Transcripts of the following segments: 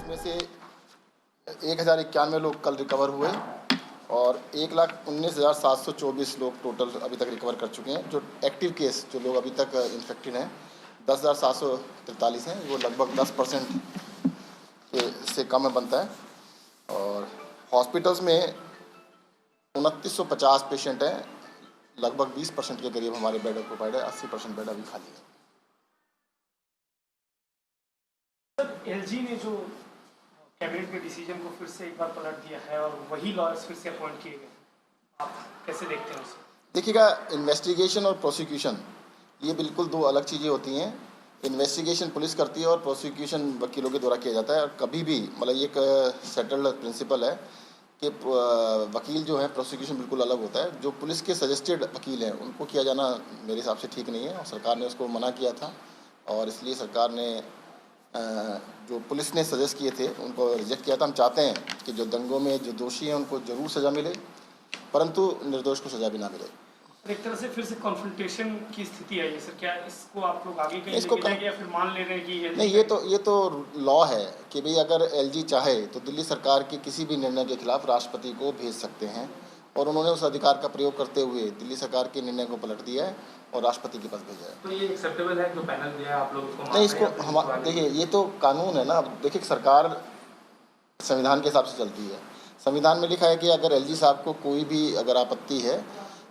उसमें से 1091 लोग कल रिकवर हुए और 1,19,724 लोग टोटल अभी तक रिकवर कर चुके हैं। जो एक्टिव केस जो लोग अभी तक इन्फेक्टेड हैं 10,743 हैं, वो लगभग 10% से कम में बनता है। और हॉस्पिटल्स में 2,950 पेशेंट हैं, लगभग 20% के करीब हमारे बेड ऑक्यूपाइड है, 80% बेड अभी खाली है। एलजी ने जो कैबिनेट के डिसीजन को फिर से एक बार पलट दिया है और वही लॉयर्स फिर से अपॉइंट किए गए, आप कैसे देखते हैं उसे? देखिएगा, इन्वेस्टिगेशन और प्रोसिक्यूशन ये बिल्कुल दो अलग चीज़ें होती हैं। इन्वेस्टिगेशन पुलिस करती है और प्रोसिक्यूशन वकीलों के द्वारा किया जाता है। और कभी भी मतलब ये एक सेटल्ड प्रिंसिपल है कि वकील जो है प्रोसिक्यूशन बिल्कुल अलग होता है। जो पुलिस के सजेस्टेड वकील हैं उनको किया जाना मेरे हिसाब से ठीक नहीं है और सरकार ने उसको मना किया था और इसलिए सरकार ने जो पुलिस ने सजेस्ट किए थे उनको रिजेक्ट किया था। हम चाहते हैं कि जो दंगों में जो दोषी हैं उनको ज़रूर सज़ा मिले, परंतु निर्दोष को सज़ा भी ना मिले। एक तरह से फिर से कॉन्फ्रंटेशन की स्थिति आई है सर, क्या इसको आप लोग आगे कहीं लेके जाएंगे या फिर मान ले रहे हैं कि नहीं, ये तो लॉ है कि भाई अगर एलजी चाहे तो दिल्ली सरकार के किसी भी निर्णय के खिलाफ राष्ट्रपति को भेज सकते हैं और उन्होंने उस अधिकार का प्रयोग करते हुए दिल्ली सरकार के निर्णय को पलट दिया है और राष्ट्रपति के पास भेजा है। तो ये एक्सेप्टेबल है जो पैनल दिया है, आप लोग उसको नहीं, इसको हम देखिए, ये तो कानून है ना। देखिए, सरकार संविधान के हिसाब से चलती है। संविधान में लिखा है कि अगर एलजी साहब को कोई भी अगर आपत्ति है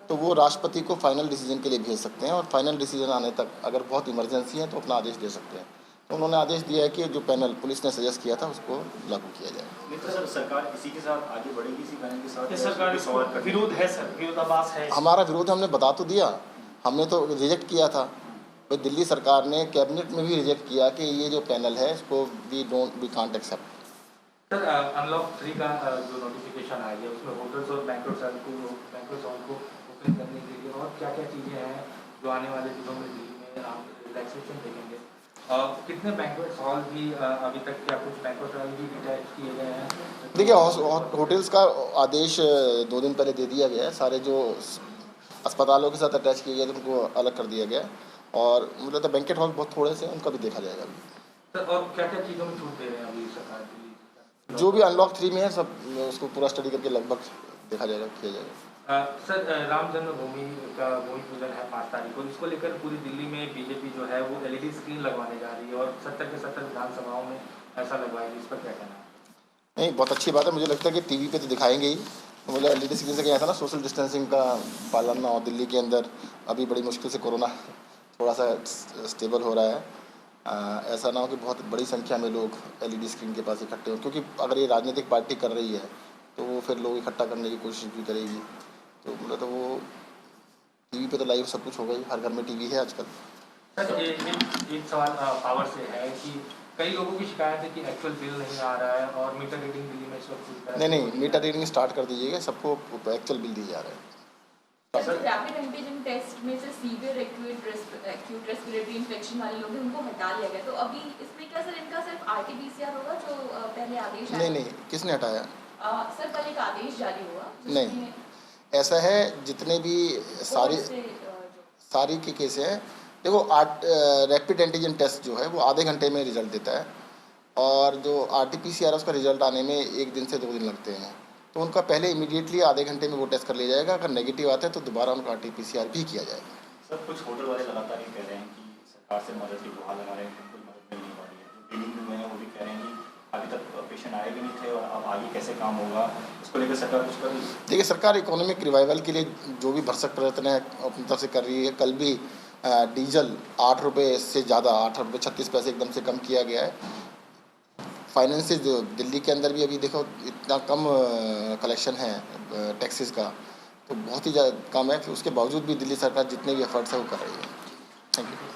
तो वो राष्ट्रपति को फाइनल डिसीजन के लिए भेज सकते हैं और फाइनल डिसीजन आने तक अगर बहुत इमरजेंसी है तो अपना आदेश दे सकते हैं। तो उन्होंने आदेश दिया है कि जो पैनल पुलिस ने सजेस्ट किया था उसको लागू किया जाए। तो सर, सरकार इसी के साथ आगे बढ़ेगी, इसी पैनल के साथ? सरकार विरोध है सर, विरोधाभास है। हमारा विरोध हमने बता तो दिया, हमने तो रिजेक्ट किया था। तो दिल्ली सरकार ने कैबिनेट में भी रिजेक्ट किया कि ये जो पैनल है इसको we can't accept. Sir, unlock 3 का जो नोटिफिकेशन आ गया उसमें होटल्स और बैंक्वेट हॉल को ओपन करने के लिए और क्या क्या चीज़ें हैं जो आने वाले दिनों में दिल्ली में आप रिलैक्सेशन देखेंगे? कितने बैंक्वेट हॉल भी अभी तक, क्या कुछ बैंक्वेट हॉल भी डिटैच किए गए हैं? देखिए, होटल्स का आदेश 2 दिन पहले दे दिया गया है। सारे जो अस्पतालों के साथ अटैच किए गए थे उनको अलग कर दिया गया और मुझे लगता है बैंक्वेट हॉल बहुत थोड़े से उनका भी देखा जाएगा अभी। सर, और क्या क्या चीज़ों में छूट दे रहे हैं अभी सरकार की? जो भी अनलॉक 3 में है सब उसको पूरा स्टडी करके लगभग देखा जाएगा, किया जाएगा। सर, राम जन्मभूमि का भूमि पूजन है 5 तारीख को, इसको लेकर पूरी दिल्ली में बीजेपी जो है वो एलईडी स्क्रीन लगवाने जा रही है और 70 के 70 विधानसभाओं में ऐसा लगवाएगी, इस पर क्या कहना है? नहीं, बहुत अच्छी बात है। मुझे लगता है कि टीवी पे तो दिखाएंगे ही। तो मुझे एलईडी स्क्रीन से क्या था ना, सोशल डिस्टेंसिंग का पालन और दिल्ली के अंदर अभी बड़ी मुश्किल से कोरोना थोड़ा सा स्टेबल हो रहा है। ऐसा ना हो कि बहुत बड़ी संख्या में लोग एलईडी स्क्रीन के पास इकट्ठे हों, क्योंकि अगर ये राजनीतिक पार्टी कर रही है तो वो फिर लोग इकट्ठा करने की कोशिश भी करेगी। तो मतलब तो वो टीवी पे तो लाइव सब कुछ होगा ही, हर घर में टीवी है आजकल। सर, एक सवाल पावर से है कि कई लोगों की शिकायत है कि एक्चुअल बिल नहीं आ रहा है और मीटर रीडिंग दिल्ली में इस वक्त नहीं, मीटर रीडिंग स्टार्ट कर दीजिएगा, सबको एक्चुअल बिल दिया जा रहा है। सर, रैपिड एंटीजन टेस्ट में से सीवियर एक्यूट रेस्पिरेटरी इन्फेक्शन वाले लोग हैं उनको हटा लिया गया, तो अभी इसमें क्या सर इनका सिर्फ आरटीपीसीआर होगा जो पहले आदेश आया? नहीं, किसने हटाया? सर, कल एक आदेश जारी हुआ। नहीं, ऐसा है जितने भी सारी के केस हैं। देखो, रैपिड एंटीजन टेस्ट जो है वो आधे घंटे में रिजल्ट देता है और जो आरटीपीसीआर उसका रिजल्ट आने में 1 दिन से 2 दिन लगते हैं। तो उनका पहले इमीडिएटली आधे घंटे में वो टेस्ट कर लिया जाएगा। अगर नेगेटिव आता है तो दोबारा उनका आरटीपीसीआर भी किया जाएगा। सर, कुछ होटल वाले लगातार ये कह रहे हैं कि सरकार से मदद की गुहार लगा रहे हैं, कोई मदद मिल नहीं पा रही है। जो बिलिंग में है वो भी कह रहे हैं कि अभी तक पेशेंट आए भी नहीं थे और अब आगे कैसे काम होगा, इसको लेकर सरकार कुछ कर रही है? देखिए, सरकार इकोनॉमिक रिवाइवल के लिए जो भी भरसक प्रयत्न है अपनी तरफ से कर रही है। कल भी डीजल 8 रुपये से ज़्यादा 8 रुपये 36 पैसे एकदम से कम किया गया है। फाइनेंसेस जो दिल्ली के अंदर भी अभी देखो इतना कम कलेक्शन है टैक्सेस का, तो बहुत ही ज़्यादा कम है। फिर उसके बावजूद भी दिल्ली सरकार जितने भी एफर्ट्स है वो कर रही है। Thank you.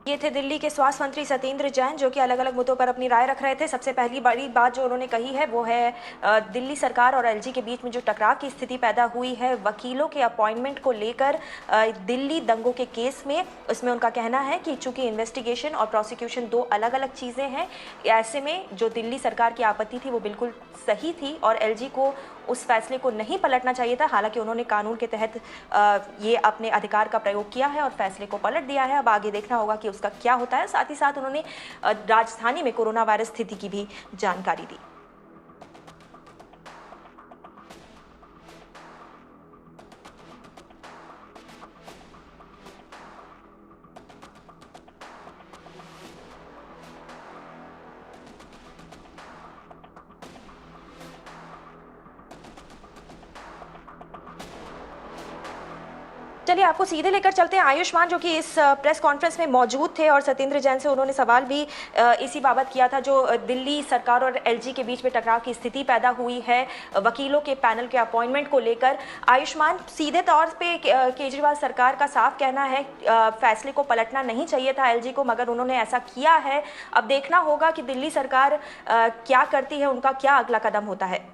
ये थे दिल्ली के स्वास्थ्य मंत्री सत्येंद्र जैन, जो कि अलग अलग मुद्दों पर अपनी राय रख रहे थे। सबसे पहली बड़ी बात जो उन्होंने कही है वो है दिल्ली सरकार और एलजी के बीच में जो टकराव की स्थिति पैदा हुई है वकीलों के अपॉइंटमेंट को लेकर दिल्ली दंगों के केस में, उसमें उनका कहना है कि चूंकि इन्वेस्टिगेशन और प्रोसिक्यूशन 2 अलग अलग चीज़ें हैं, ऐसे में जो दिल्ली सरकार की आपत्ति थी वो बिल्कुल सही थी और एलजी को उस फैसले को नहीं पलटना चाहिए था। हालांकि उन्होंने कानून के तहत ये अपने अधिकार का प्रयोग किया है और फैसले को पलट दिया है। अब आगे देखना होगा कि उसका क्या होता है। साथ ही साथ उन्होंने राजधानी में कोरोना वायरस स्थिति की भी जानकारी दी। चलिए आपको सीधे लेकर चलते हैं आयुष्मान, जो कि इस प्रेस कॉन्फ्रेंस में मौजूद थे और सत्येंद्र जैन से उन्होंने सवाल भी इसी बाबत किया था। जो दिल्ली सरकार और एलजी के बीच में टकराव की स्थिति पैदा हुई है वकीलों के पैनल के अपॉइंटमेंट को लेकर। आयुष्मान, सीधे तौर पे केजरीवाल सरकार का साफ कहना है फैसले को पलटना नहीं चाहिए था एलजी को, मगर उन्होंने ऐसा किया है। अब देखना होगा कि दिल्ली सरकार क्या करती है, उनका क्या अगला कदम होता है।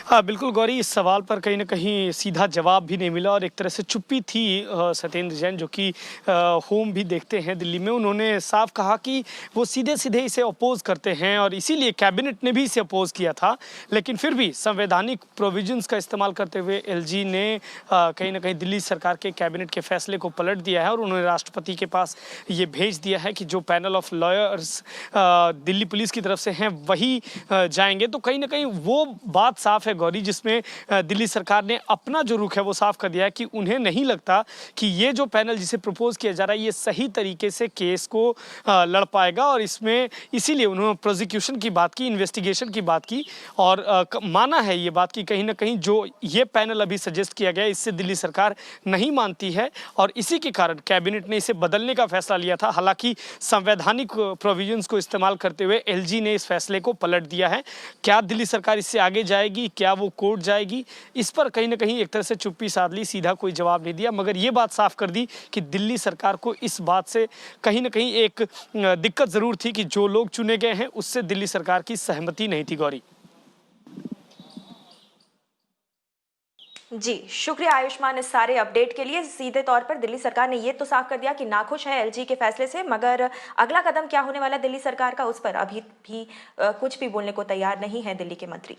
हाँ बिल्कुल गौरी, इस सवाल पर कहीं ना कहीं सीधा जवाब भी नहीं मिला और एक तरह से चुप्पी थी सत्येंद्र जैन, जो कि होम भी देखते हैं दिल्ली में। उन्होंने साफ कहा कि वो सीधे सीधे इसे अपोज करते हैं और इसीलिए कैबिनेट ने भी इसे अपोज किया था। लेकिन फिर भी संवैधानिक प्रोविजंस का इस्तेमाल करते हुए एलजी ने कहीं ना कहीं दिल्ली सरकार के कैबिनेट के फैसले को पलट दिया है और उन्होंने राष्ट्रपति के पास ये भेज दिया है कि जो panel of lawyers Delhi police की तरफ से हैं वही जाएंगे। तो कहीं ना कहीं वो बात साफ है गौरी, जिसमें दिल्ली सरकार ने अपना जो रुख है वो साफ कर दिया है कि उन्हें नहीं लगता कि ये जो पैनल जिसे प्रपोज किया जा रहा है ये सही तरीके से केस को लड़ पाएगा। और इसमें इसीलिए उन्होंने प्रोसिक्यूशन की बात की, इन्वेस्टिगेशन की बात की और माना है ये बात कि कहीं ना कहीं जो ये पैनल अभी सजेस्ट किया गया इससे दिल्ली सरकार नहीं मानती है और इसी के कारण कैबिनेट ने इसे बदलने का फैसला लिया था। हालांकि संवैधानिक प्रोविजंस को इस्तेमाल करते हुए एलजी ने इस फैसले को पलट दिया है। क्या दिल्ली सरकार इससे आगे जाएगी, क्या वो कोर्ट जाएगी, इस पर कहीं ना कहीं एक तरह से चुप्पी साध ली, सीधा कोई जवाब नहीं दिया। मगर ये बात साफ कर दी कि दिल्ली सरकार को इस बात से कहीं ना कहीं एक दिक्कत जरूर थी कि जो लोग चुने गए हैं उससे दिल्ली सरकार की सहमति नहीं थी। गौरी जी शुक्रिया आयुष्मान इस सारे अपडेट के लिए। सीधे तौर पर दिल्ली सरकार ने ये तो साफ कर दिया कि नाखुश है एलजी के फैसले से, मगर अगला कदम क्या होने वाला दिल्ली सरकार का उस पर अभी भी कुछ भी बोलने को तैयार नहीं है दिल्ली के मंत्री।